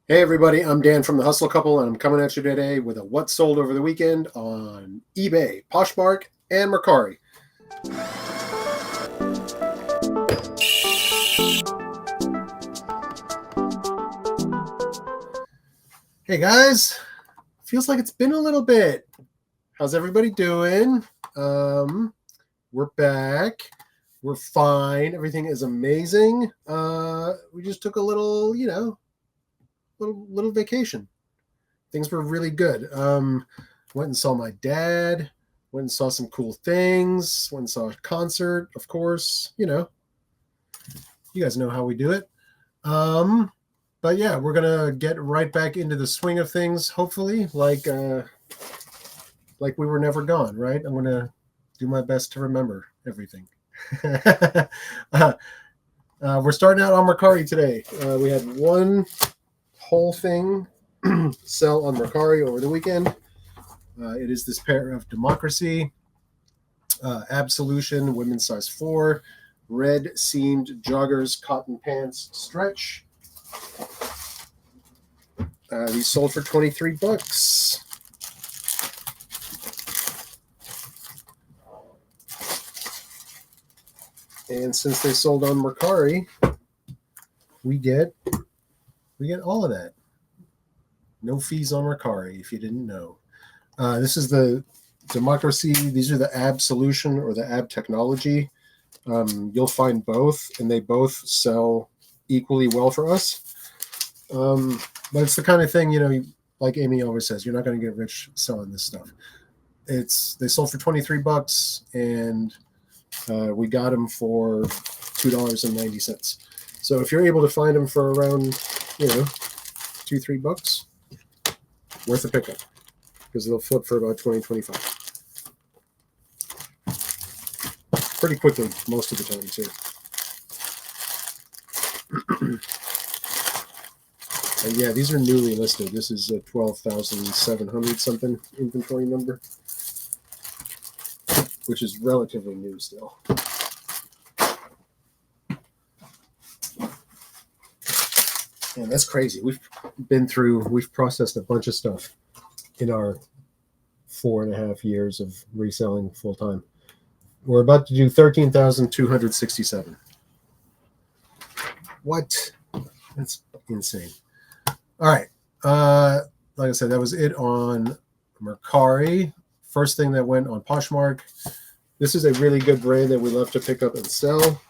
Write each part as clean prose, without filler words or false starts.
Hey everybody, I'm Dan from The Hustle Couple, and I'm coming at you today with a what sold over the weekend on eBay, Poshmark, and Mercari. Hey guys, feels like it's been a little bit. How's everybody doing? We're back. We're fine. Everything is amazing. We just took a little, little vacation. Things were really good. Went and saw my dad. Went and saw some cool things. Went and saw a concert, of course. You guys know how we do it. But yeah, we're gonna get right back into the swing of things. Hopefully, like we were never gone, right? I'm gonna do my best to remember everything. We're starting out on Mercari today. We had one whole thing sell on Mercari over the weekend. It is this pair of Democracy Absolution women's size 4 red seamed joggers cotton pants stretch. These sold for $23. And since they sold on Mercari, we get all of that. No fees on Mercari, if you didn't know. This is the Democracy. These are the Absolution or the Ab Technology. You'll find both, and they both sell equally well for us. But it's the kind of thing, like Amy always says, you're not going to get rich selling this stuff. They sold for $23, and we got them for $2.90. So if you're able to find them for around, $2-3, worth a pickup, because they'll flip for about $20-25. Pretty quickly most of the time too. And yeah, these are newly listed. This is a 12,700 something inventory number, which is relatively new still. And that's crazy. We've processed a bunch of stuff in our 4.5 years of reselling full time. We're about to do 13,267. What? That's insane. All right. Like I said, that was it on Mercari. First thing that went on Poshmark. This is a really good brand that we love to pick up and sell.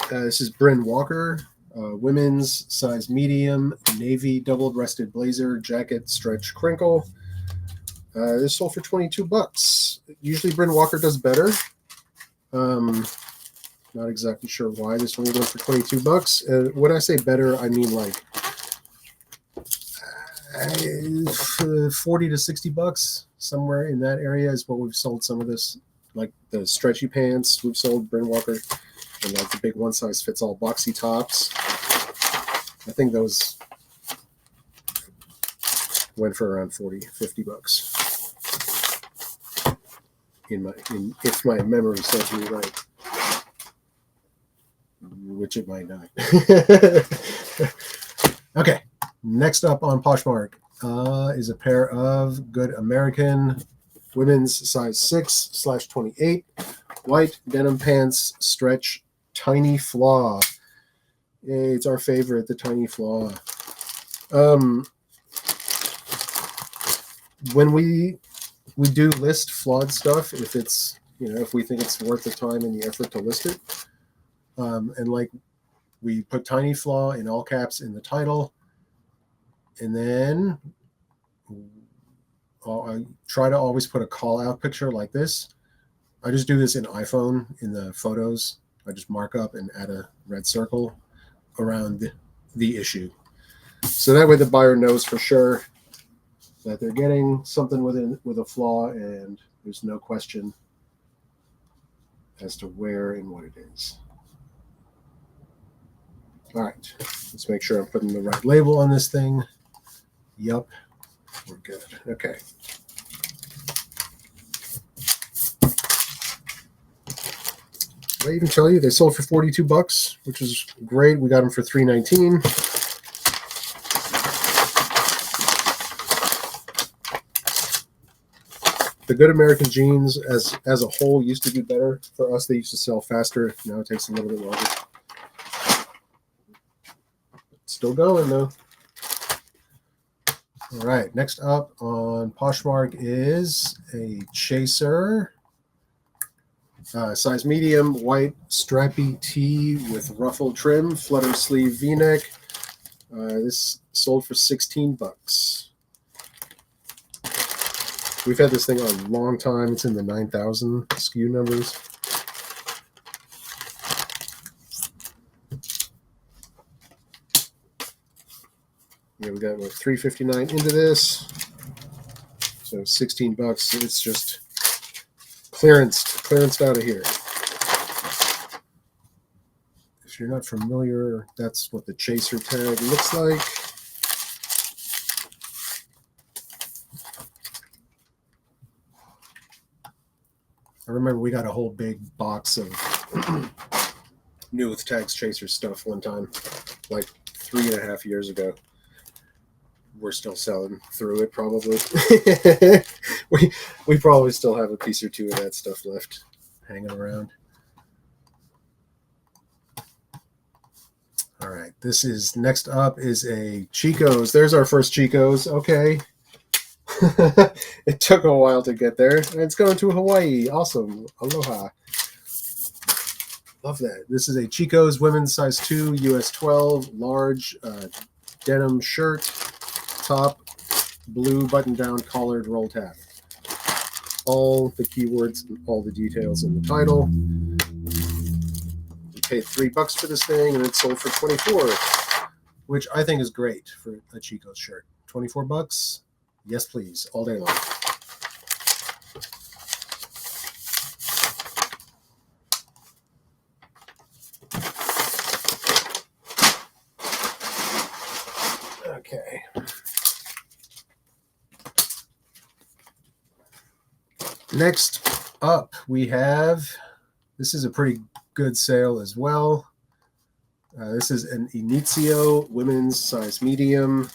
This is Bryn Walker, women's size medium, navy double-breasted blazer, jacket, stretch, crinkle. This sold for $22. Usually Bryn Walker does better. Not exactly sure why this one went for $22. When I say better, I mean like $40 to $60, somewhere in that area is what we've sold some of this. Like the stretchy pants, we've sold Bryn Walker, and like the big one size fits all boxy tops. I think those went for around $40-50. If my memory serves me right, which it might not. Okay, next up on Poshmark is a pair of good American women's size 6/28 white denim pants stretch tiny flaw. Hey, it's our favorite, the tiny flaw. When we do list flawed stuff, if it's, if we think it's worth the time and the effort to list it. And like we put tiny flaw in all caps in the title. And then I try to always put a call out picture like this. I just do this in iPhone in the photos. I just mark up and add a red circle around the issue. So that way the buyer knows for sure that they're getting something with a flaw, and there's no question as to where and what it is. All right, let's make sure I'm putting the right label on this thing. Yup, we're good. Okay. Did I even tell you they sold for $42, which is great. We got them for $3.19. the good American jeans as a whole used to do better for us. They used to sell faster. Now it takes a little bit longer. Still going though. All right, next up on Poshmark is a chaser. Size medium, white strappy tee with ruffle trim, flutter sleeve v-neck. This sold for $16. We've had this thing on a long time. It's in the 9,000 SKU numbers. Yeah, we got $3.59 into this, so $16. It's just clearanced out of here. If you're not familiar, that's what the chaser tag looks like. I remember we got a whole big box of new with tags chaser stuff one time, like 3.5 years ago. We're still selling through it probably. we probably still have a piece or two of that stuff left hanging around. All right, this is next up is a Chico's. There's our first Chico's. Okay. It took a while to get there. It's going to Hawaii. Awesome. Aloha. Love that. This is a Chico's women's size 2, US 12, large denim shirt, top, blue button-down collared roll tab. All the keywords, all the details in the title. We paid $3 for this thing, and it sold for $24, which I think is great for a Chico's shirt. $24? Yes, please, all day long. Okay. Next up, we have, this is a pretty good sale as well. This is an Inizio women's size medium.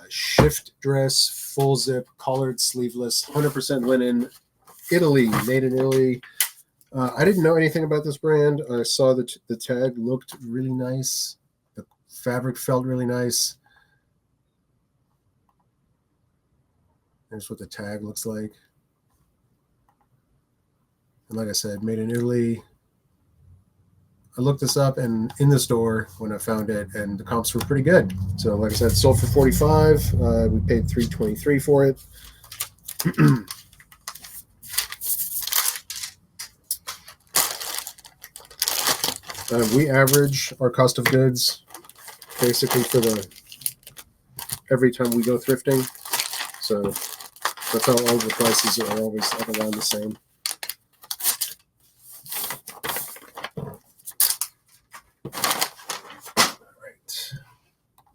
Shift dress, full zip, collared, sleeveless, 100% linen, Italy, made in Italy. I didn't know anything about this brand. I saw that the tag looked really nice. The fabric felt really nice. Here's what the tag looks like. And like I said, made in Italy. I looked this up and in the store when I found it, and the comps were pretty good. So like I said, sold for $45. We paid $3.23 for it. We average our cost of goods basically for every time we go thrifting. So that's how all the prices are always around the same.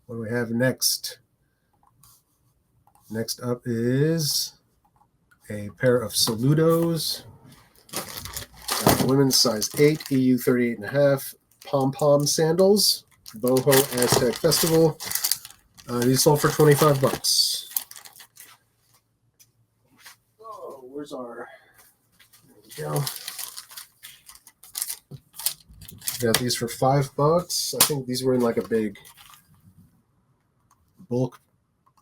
What do we have next? Next up is a pair of Saludos, women's size 8, EU 38.5, pom-pom sandals, Boho Aztec Festival. These sold for $25. Oh, where's our? There we go. Got these for $5. I think these were in like a big bulk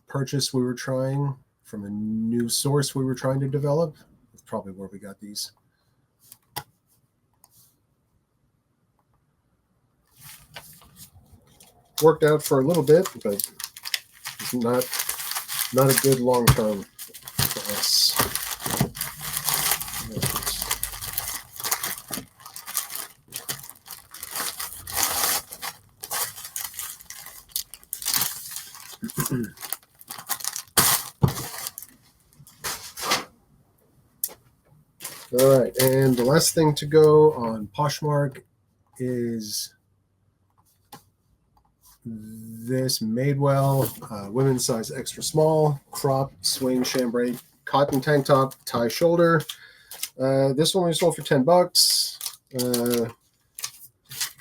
purchase we were trying from a new source we were trying to develop. That's probably where we got these. Worked out for a little bit, but it's not a good long term for us. All right, and the last thing to go on Poshmark is this Madewell women's size extra small, crop, swing, chambray, cotton tank top, tie shoulder. This one we sold for $10.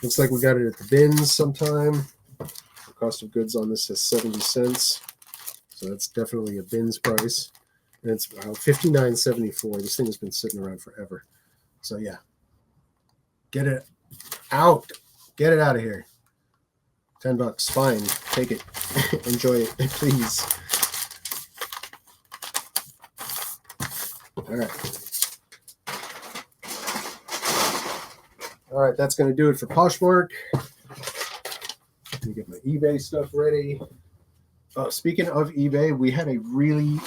Looks like we got it at the bins sometime. The cost of goods on this is 70 cents. So that's definitely a bins price. And it's $59.74. This thing has been sitting around forever. So yeah, get it out. Get it out of here. $10, fine. Take it. Enjoy it, please. All right, that's going to do it for Poshmark. Let me get my eBay stuff ready. Speaking of eBay, we had a really,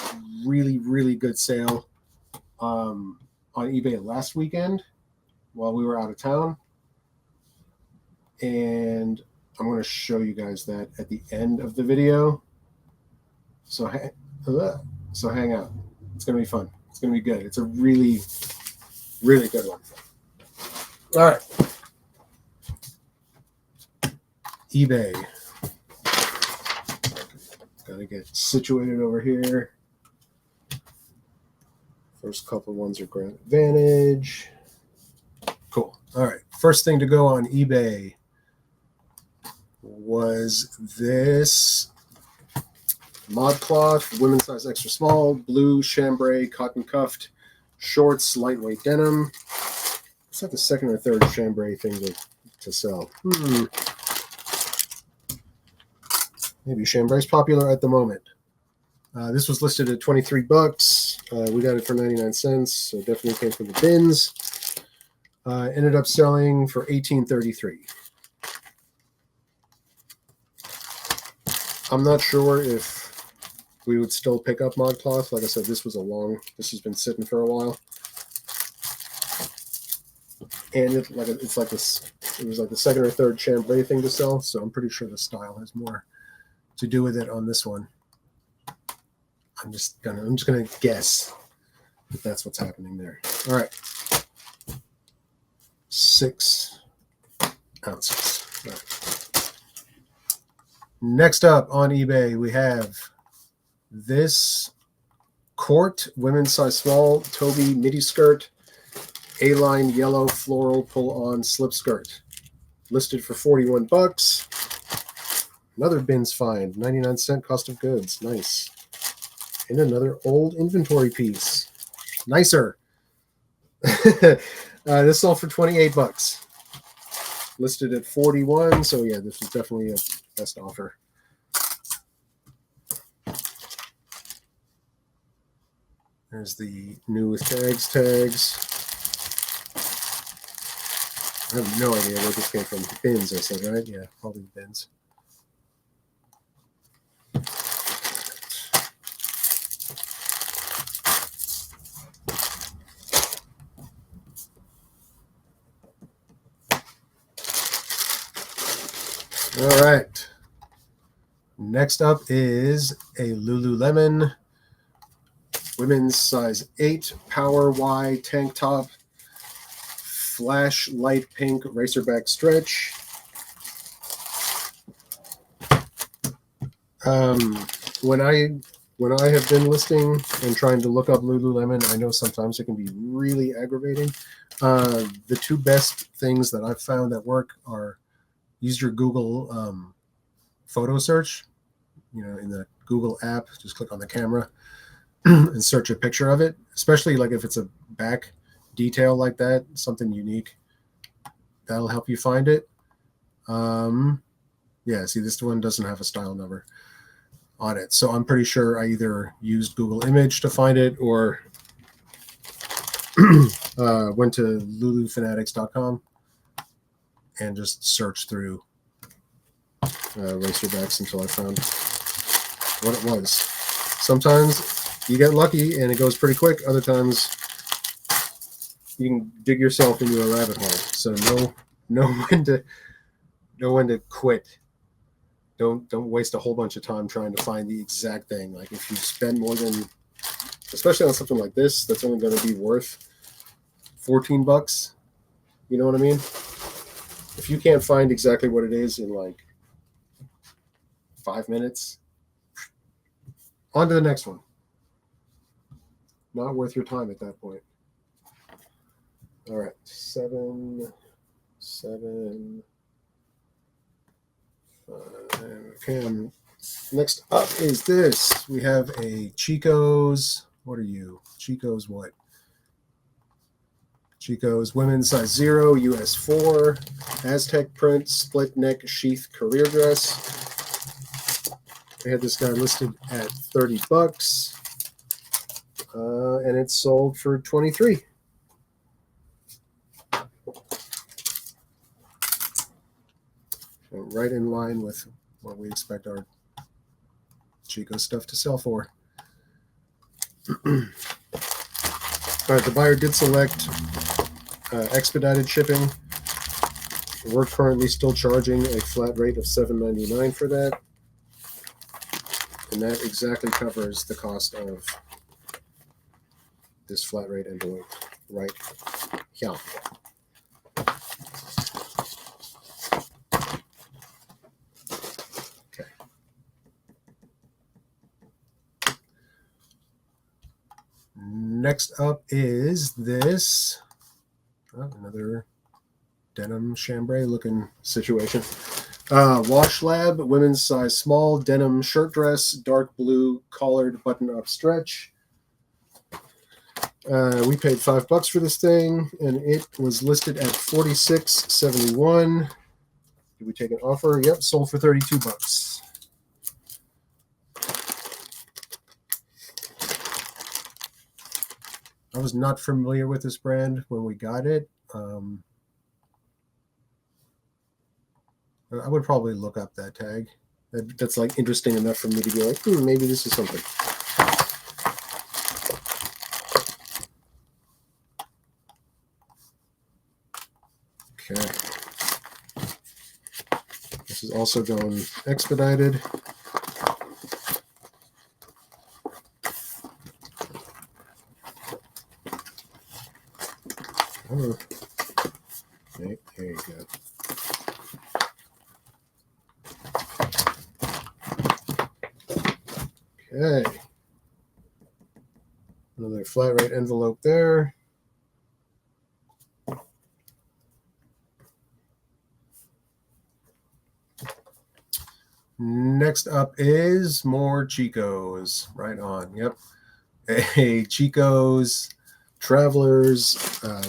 really, really good sale on eBay last weekend while we were out of town. And I'm going to show you guys that at the end of the video. So hang out. It's going to be fun. It's going to be good. It's a really, really good one. All right. eBay. Got to get situated over here. First couple ones are Grand Advantage. Cool. All right. First thing to go on eBay was this ModCloth, women's size extra small, blue chambray cotton cuffed shorts, lightweight denim. It's like the second or third chambray thing to sell. Maybe chambray's popular at the moment. This was listed at $23. We got it for 99 cents, so definitely came from the bins. Ended up selling for $18.33. I'm not sure if we would still pick up ModCloth. Like I said, this has been sitting for a while. And it was like the second or third chambray thing to sell, so I'm pretty sure the style has more to do with it on this one. I'm just gonna guess that that's what's happening there. All right, 6 ounces. All right. Next up on eBay, we have this Court women's size small Toby midi skirt, A-line yellow floral pull-on slip skirt, listed for $41. Another bins find, 99-cent cost of goods. Nice. And another old inventory piece. Nicer. This sold for $28. Listed at $41. So yeah, this was definitely a best offer. There's the new with tags. I have no idea where this came from. Bins, I said, right? Yeah, probably bins. All right. Next up is a Lululemon women's size 8 Power Y tank top, flash light pink racerback stretch. When I have been listing and trying to look up Lululemon, I know sometimes it can be really aggravating. The two best things that I've found that work are use your Google photo search. In the Google app, just click on the camera and search a picture of it, especially like if it's a back detail like that, something unique. That'll help you find it. Yeah, see, this one doesn't have a style number on it. So I'm pretty sure I either used Google Image to find it or went to lulufanatics.com and just searched through racerbacks until I found what it was. Sometimes you get lucky and it goes pretty quick. Other times you can dig yourself into a rabbit hole. So know when to quit. Don't waste a whole bunch of time trying to find the exact thing. Like if you spend more than, especially on something like this, that's only going to be worth $14. You know what I mean? If you can't find exactly what it is in like 5 minutes, on to the next one. Not worth your time at that point. All right, 7, 7, 5. Okay, next up is this. We have a Chico's What are you? Chico's what? Chico's women's size 0, US 4, Aztec print, split neck sheath career dress. I had this guy listed at $30, and it's sold for $23. Right in line with what we expect our Chico stuff to sell for. All right, the buyer did select expedited shipping. We're currently still charging a flat rate of $7.99 for that. And that exactly covers the cost of this flat rate envelope right here. Okay. Next up is this, another denim chambray looking situation. Wash Lab, women's size small, denim shirt dress, dark blue collared button-up stretch. We paid $5 for this thing, and it was listed at $46.71. Did we take an offer? Yep, sold for $32. I was not familiar with this brand when we got it. I would probably look up that tag. That's like interesting enough for me to be like, maybe this is something. Okay. This is also going expedited. Oh. Okay, there you go. Okay. Another flat rate envelope there. Next up is more Chico's. Right on. Yep. A Chico's Travelers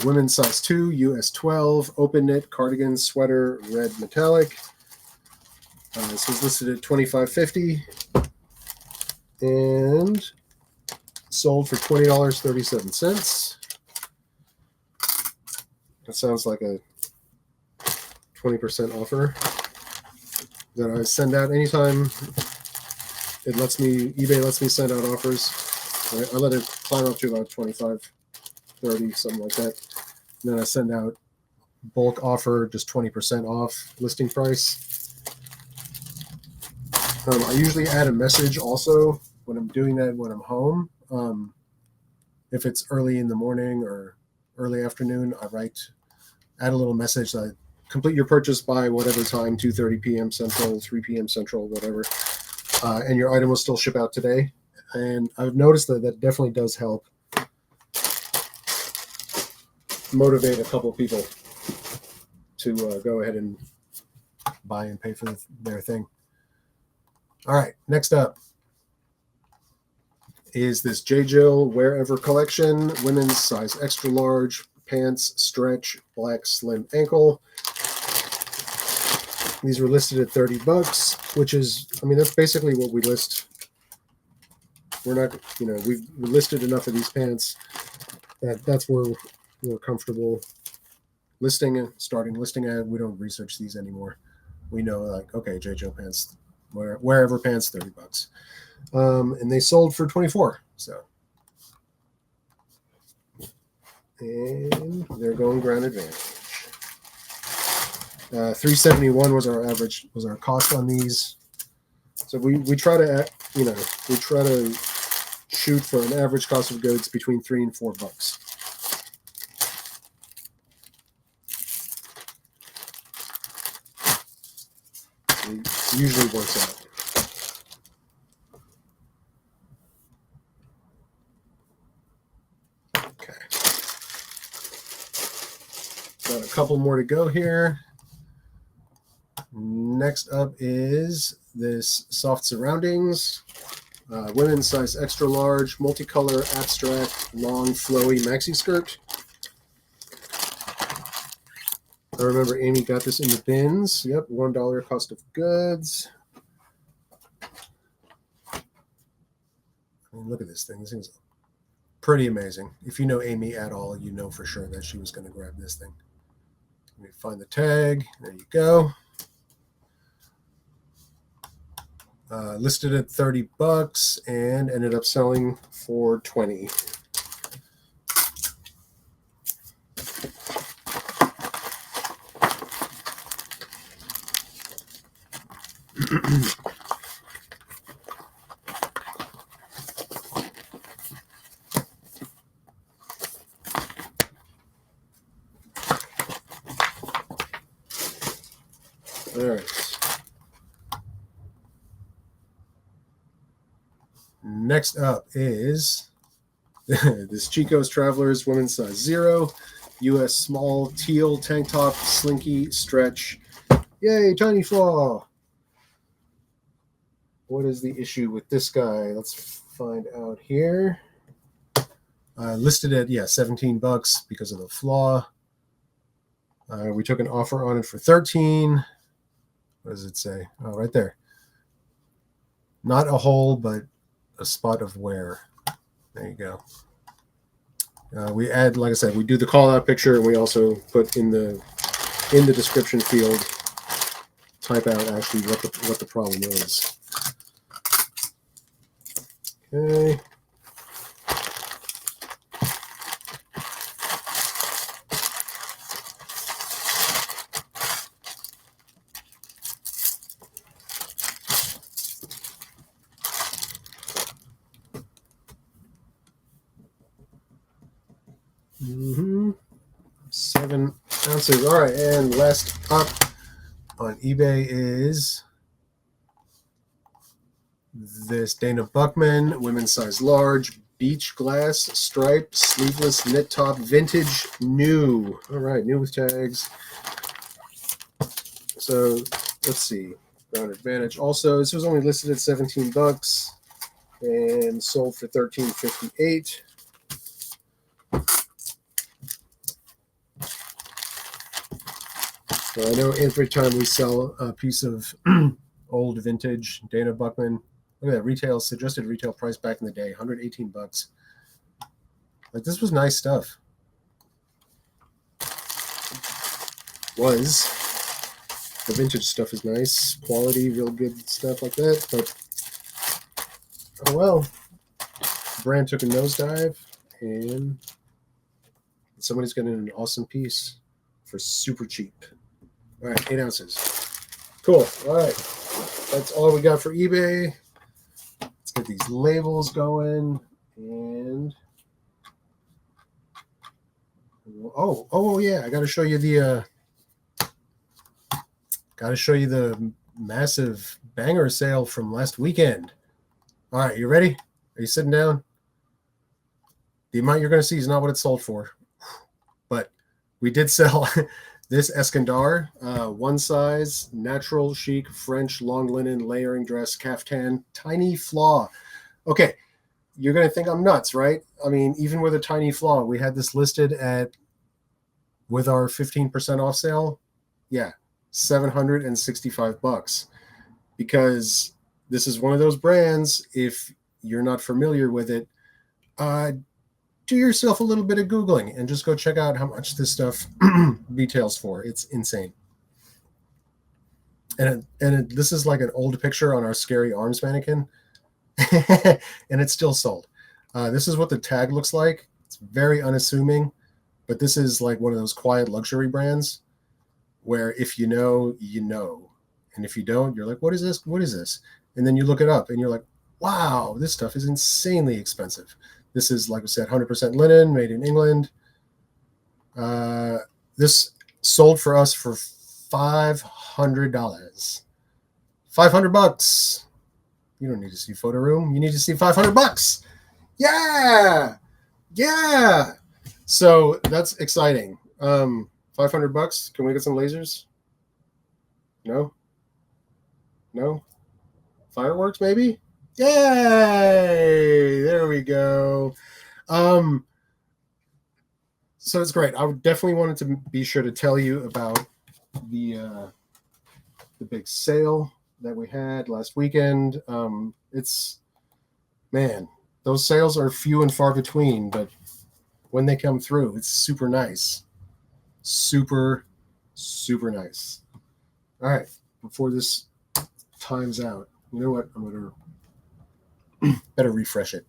women's size 2, US 12, open knit cardigan sweater, red metallic. This was listed at $25.50 and sold for $20.37. That sounds like a 20% offer that I send out anytime it lets me, eBay lets me send out offers. I let it climb up to about 25, 30, something like that. And then I send out bulk offer, just 20% off listing price. I usually add a message also when I'm doing that when I'm home. If it's early in the morning or early afternoon, I add a little message that complete your purchase by whatever time, 2:30 p.m. Central, 3 p.m. Central, whatever, and your item will still ship out today. And I've noticed that definitely does help motivate a couple people to go ahead and buy and pay for their thing. All right, next up is this J. Jill Wherever collection, women's size extra large, pants, stretch, black slim ankle. These were listed at $30, which is, that's basically what we list. We're not, we've listed enough of these pants that's where we're comfortable starting listing at. We don't research these anymore. We know, like, okay, J. Jill pants, wherever pants, $30. And they sold for $24. So, and they're going Grand Advantage. $371 was our cost on these. So we try to shoot for an average cost of goods between $3 and $4. It usually works out. Okay. Got a couple more to go here. Next up is this Soft Surroundings. Women's size extra large, multicolor, abstract, long, flowy maxi skirt. I remember Amy got this in the bins. Yep, $1 cost of goods. I mean, look at this thing. This thing's pretty amazing. If you know Amy at all, you know for sure that she was going to grab this thing. Let me find the tag. There you go. Listed at $30 and ended up selling for $20. All right. Next up is this Chico's Travelers women's size 0, US small teal tank top, slinky stretch. Yay, tiny flaw. What is the issue with this guy? Let's find out here. Listed at $17 because of the flaw. We took an offer on it for $13. What does it say? Oh, right there. Not a hole, but a spot of wear. There you go. We add, like I said, we do the call out picture, and we also put in the description field, type out actually what the problem is. Okay. Mm-hmm. 7 ounces. All right, and last up on eBay is this Dana Buckman women's size large beach glass stripe sleeveless knit top vintage new. All right, new with tags. So let's see. Ground Advantage. Also, this was only listed at $17 and sold for $13.58. So I know every time we sell a piece of old vintage Dana Buckman, look at that suggested retail price back in the day, $118. Like, this was nice stuff. The vintage stuff is nice, quality, real good stuff like that. But oh well, the brand took a nosedive, and somebody's getting an awesome piece for super cheap. All right, 8 ounces. Cool. All right, that's all we got for eBay. Let's get these labels going. And oh yeah, I got to show you the massive banger sale from last weekend. All right, you ready? Are you sitting down? The amount you're going to see is not what it sold for, but we did sell this Eskandar, one size, natural chic, French, long linen, layering dress, caftan, tiny flaw. Okay, you're going to think I'm nuts, right? I mean, even with a tiny flaw, we had this listed with our 15% off sale. Yeah, $765. Because this is one of those brands, if you're not familiar with it, do yourself a little bit of Googling and just go check out how much this stuff retails for. It's insane. And this is like an old picture on our Scary Arms mannequin, and it's still sold. This is what the tag looks like. It's very unassuming, but this is like one of those quiet luxury brands where if you know, you know. And if you don't, you're like, what is this? What is this? And then you look it up and you're like, wow, this stuff is insanely expensive. This is, like I said, 100% linen, made in England. This sold for us for $500. $500. You don't need to see photo room. You need to see $500. Yeah. So that's exciting. $500. Can we get some lasers? No. Fireworks, maybe? Yay! There we go. So it's great. I would definitely wanted to be sure to tell you about the big sale that we had last weekend. Man, those sales are few and far between, but when they come through, it's super nice. Super, super nice. All right, before this times out, you know what? I'm going to better refresh it.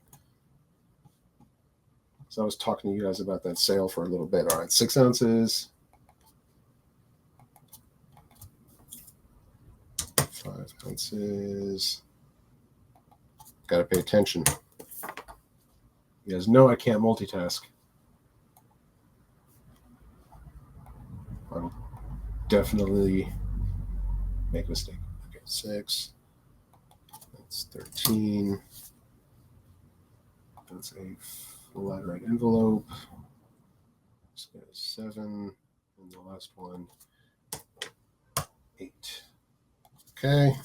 So I was talking to you guys about that sale for a little bit. All right, 6 ounces. 5 ounces. Got to pay attention. You guys know I can't multitask. I'll definitely make a mistake. Okay, 6. That's 13. That's a flat right envelope. Let's go 7. And the last one, 8. Okay.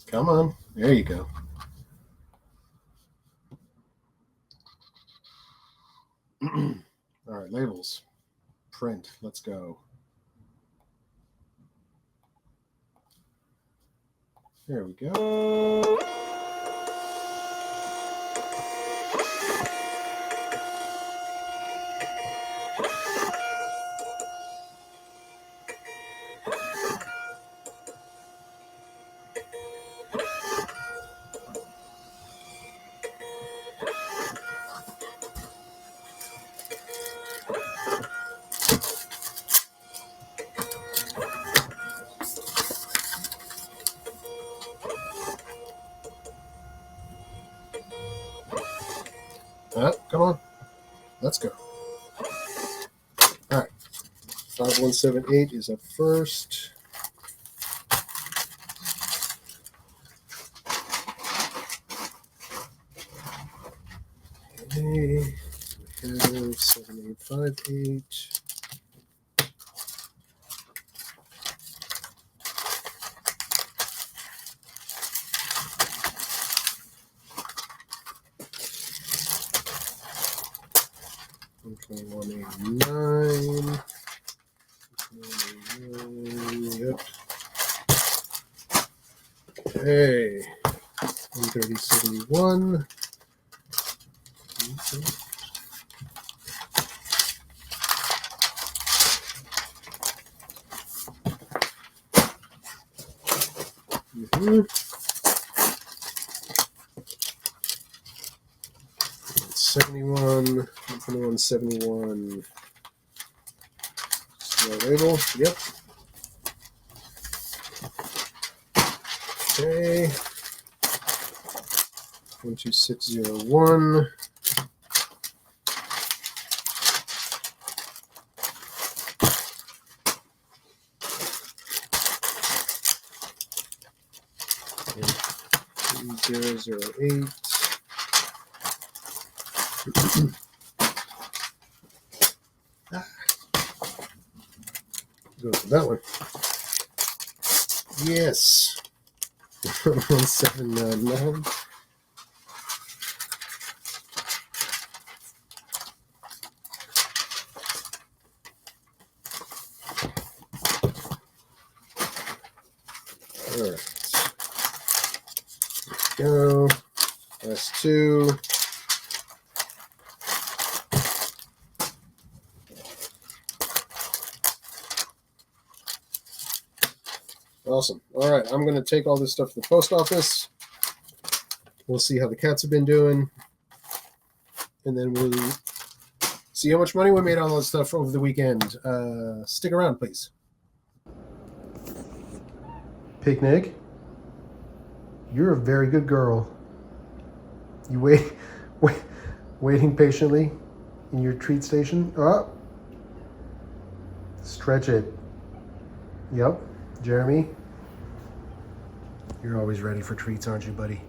Come on. There you go. All right, labels. Print. Let's go. There we go. Come on. Let's go. All right. 5178 is up first. Okay. We have 7858. $21.89. Yep. Okay. 130.71. Mm-hmm. 71. 2171. Small label. Yep. Okay. 12601. And 3008. Go for that one. Yes. 1799. All right. Go. Last two. Awesome. All right, I'm going to take all this stuff to the post office. We'll see how the cats have been doing. And then we'll see how much money we made on all this stuff over the weekend. Stick around, please. Picnic, you're a very good girl. You waiting patiently in your treat station. Oh, stretch it. Yep, Jeremy. You're always ready for treats, aren't you, buddy?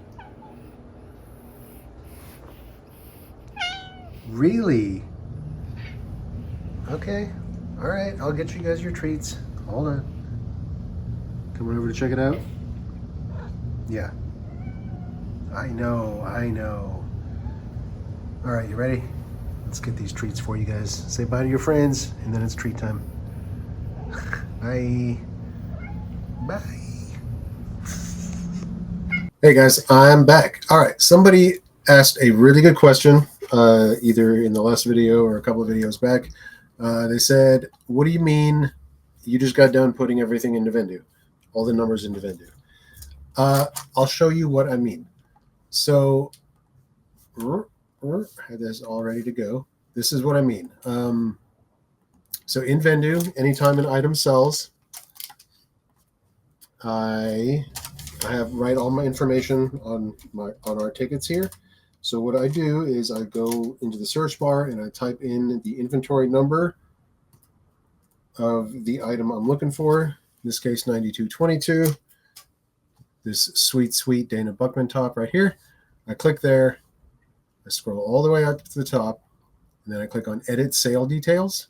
Really? Okay. All right. I'll get you guys your treats. Hold on. Coming over to check it out? Yeah. I know. All right, you ready? Let's get these treats for you guys. Say bye to your friends, and then it's treat time. Bye. Bye. Hey guys, I'm back. All right, somebody asked a really good question, either in the last video or a couple of videos back. They said, what do you mean you just got done putting everything into Vendoo? All the numbers into Vendoo. I'll show you what I mean. So, had this all ready to go. This is what I mean. So in Vendoo, anytime an item sells, I write all my information on our tickets here. So what I do is I go into the search bar and I type in the inventory number of the item I'm looking for. In this case, 9222. This sweet Dana Buckman top right here. I click there. I scroll all the way up to the top, and then I click on Edit Sale Details.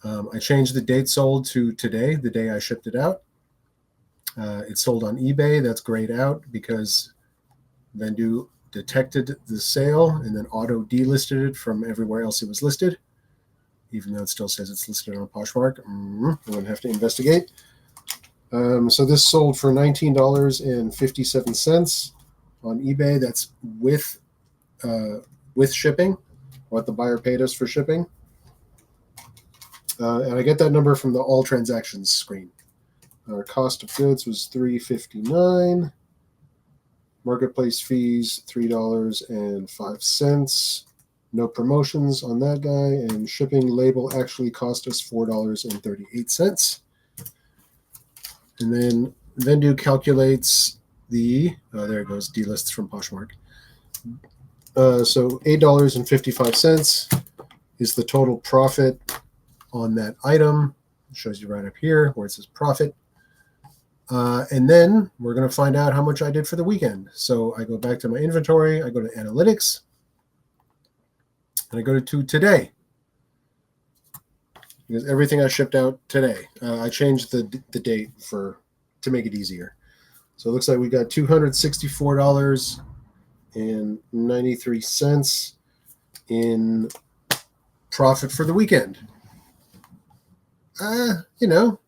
I change the date sold to today, the day I shipped it out. It's sold on eBay. That's grayed out because Vendoo detected the sale and then auto delisted it from everywhere else it was listed, even though it still says it's listed on Poshmark. I'm going to have to investigate. So this sold for $19.57 on eBay. That's with shipping, what the buyer paid us for shipping. And I get that number from the all transactions screen. Our cost of goods was $3.59. Marketplace fees, $3.05. No promotions on that guy. And shipping label actually cost us $4.38. And then Vendoo calculates the, there it goes, delists from Poshmark. So $8.55 is the total profit on that item. It shows you right up here where it says profit. And then we're going to find out how much I did for the weekend. So I go back to my inventory. I go to analytics. And I go to today. Because everything I shipped out today. I changed the date to make it easier. So it looks like we got $264.93 in profit for the weekend. You know,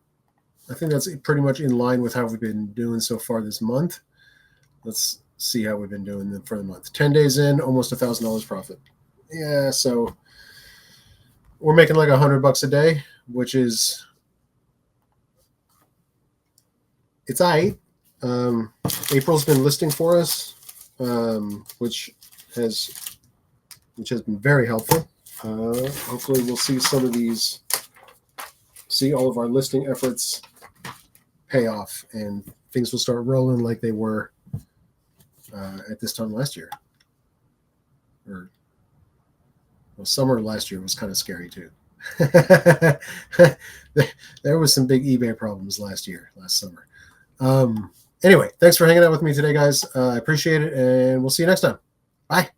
I think that's pretty much in line with how we've been doing so far this month. Let's see how we've been doing for the month. 10 days in, almost $1,000 profit. Yeah, so we're making like $100 a day, which is, it's all right. April's been listing for us, which has been very helpful. Hopefully we'll see all of our listing efforts pay off and things will start rolling like they were at this time last year. Summer last year was kind of scary too. There was some big eBay problems last summer. Anyway, thanks for hanging out with me today, guys. I appreciate it, and we'll see you next time. Bye.